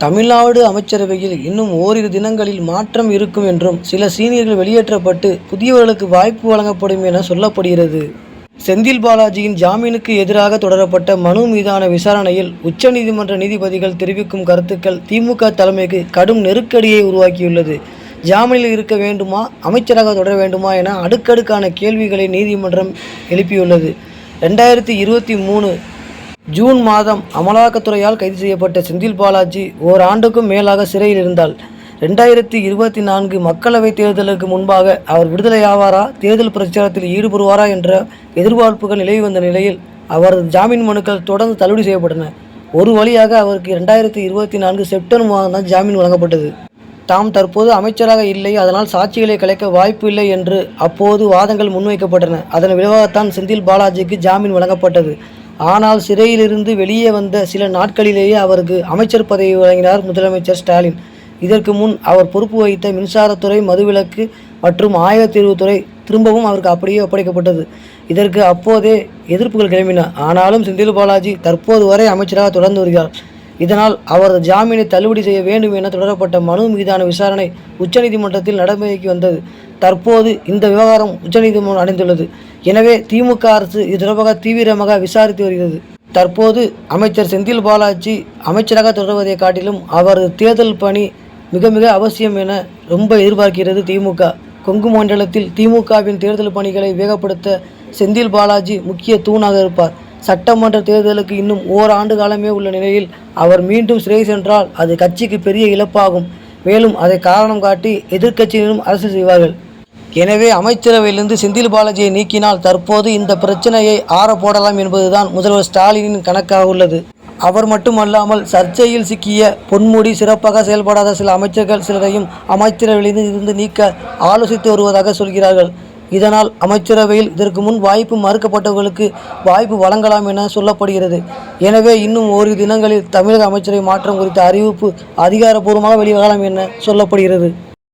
தமிழ்நாடு அமைச்சரவையில் இன்னும் ஓரிரு தினங்களில் மாற்றம் இருக்கும் என்றும், சில சீனியர்கள் வெளியேற்றப்பட்டு புதியவர்களுக்கு வாய்ப்பு வழங்கப்படும் என சொல்லப்படுகிறது. செந்தில் பாலாஜியின் ஜாமீனுக்கு எதிராக தொடரப்பட்ட மனு மீதான விசாரணையில் உச்சநீதிமன்ற நீதிபதிகள் தெரிவிக்கும் கருத்துக்கள் திமுக தலைமைக்கு கடும் நெருக்கடியை உருவாக்கியுள்ளது. ஜாமீனில் இருக்க வேண்டுமா, அமைச்சராக தொடர வேண்டுமா என அடுக்கடுக்கான கேள்விகளை நீதிமன்றம் எழுப்பியுள்ளது. 2023 ஜூன் மாதம் அமலாக்கத்துறையால் கைது செய்யப்பட்ட செந்தில் பாலாஜி ஓராண்டுக்கும் மேலாக சிறையில் இருந்தால் 2024 மக்களவைத் தேர்தலுக்கு முன்பாக அவர் விடுதலையாவாரா, தேர்தல் பிரச்சாரத்தில் ஈடுபடுவாரா என்ற எதிர்பார்ப்புகள் நிலவி வந்த நிலையில் அவரது ஜாமீன் மனுக்கள் தொடர்ந்து தள்ளுபடி செய்யப்பட்டன. ஒரு வழியாக அவருக்கு 2024 செப்டம்பர் மாதம் தான் ஜாமீன் வழங்கப்பட்டது. தாம் தற்போது அமைச்சராக இல்லை, அதனால் சாட்சிகளை கலைக்க வாய்ப்பு இல்லை என்று அப்போது வாதங்கள் முன்வைக்கப்பட்டன. அதன் விளைவாகத்தான் செந்தில் பாலாஜிக்கு ஜாமீன் வழங்கப்பட்டது. ஆனால் சிறையிலிருந்து வெளியே வந்த சில நாட்களிலேயே அவருக்கு அமைச்சர் பதவி வழங்கினார் முதலமைச்சர் ஸ்டாலின். இதற்கு முன் அவர் பொறுப்பு வகித்த மின்சாரத்துறை, மதுவிலக்கு மற்றும் ஆயத்தீர்வுத்துறை திரும்பவும் அவருக்கு அப்படியே ஒப்படைக்கப்பட்டது. இதற்கு அப்போதே எதிர்ப்புகள் கிளம்பின. ஆனாலும் செந்தில் பாலாஜி தற்போது வரை அமைச்சராக தொடர்ந்து வருகிறார். இதனால் அவரது ஜாமீனை தள்ளுபடி செய்ய வேண்டும் என தொடரப்பட்ட மனு மீதான விசாரணை உச்சநீதிமன்றத்தில் நடைமுறைக்கு வந்தது. தற்போது இந்த விவகாரம் உச்சநீதிமன்றம் அடைந்துள்ளது. எனவே திமுக அரசு இது தொடர்பாக தீவிரமாக விசாரித்து வருகிறது. தற்போது அமைச்சர் செந்தில் பாலாஜி அமைச்சராக தொடர்வதை காட்டிலும் அவரது தேர்தல் பணி மிக மிக அவசியம் என ரொம்ப எதிர்பார்க்கிறது திமுக. கொங்கு மண்டலத்தில் திமுகவின் தேர்தல் பணிகளை வேகப்படுத்த செந்தில் பாலாஜி முக்கிய தூணாக இருப்பார். சட்டமன்ற தேர்தலுக்கு இன்னும் ஓராண்டு காலமே உள்ள நிலையில் அவர் மீண்டும் சிறை சென்றால் அது கட்சிக்கு பெரிய இழப்பாகும். மேலும் அதை காரணம் காட்டி எதிர்க்கட்சியினரும் அரசியல் செய்வார்கள். எனவே அமைச்சரவையிலிருந்து செந்தில் பாலாஜியை நீக்கினால் தற்போது இந்த பிரச்சனையை ஆற போடலாம் என்பதுதான் முதல்வர் ஸ்டாலினின் கணக்காக உள்ளது. அவர் மட்டுமல்லாமல் சர்ச்சையில் சிக்கிய பொன்முடி, சிறப்பாக செயல்படாத சில அமைச்சர்கள் சிலரையும் அமைச்சரவையிலிருந்து நீக்க ஆலோசித்து வருவதாக சொல்கிறார்கள். இதனால் அமைச்சரவையில் இதற்கு முன் வாய்ப்பு மறுக்கப்பட்டவர்களுக்கு வாய்ப்பு வழங்கலாம் என சொல்லப்படுகிறது. எனவே இன்னும் ஓரிரு தினங்களில் தமிழக அமைச்சரவை மாற்றம் குறித்த அறிவிப்பு அதிகாரப்பூர்வமாக வெளியாகலாம் என சொல்லப்படுகிறது.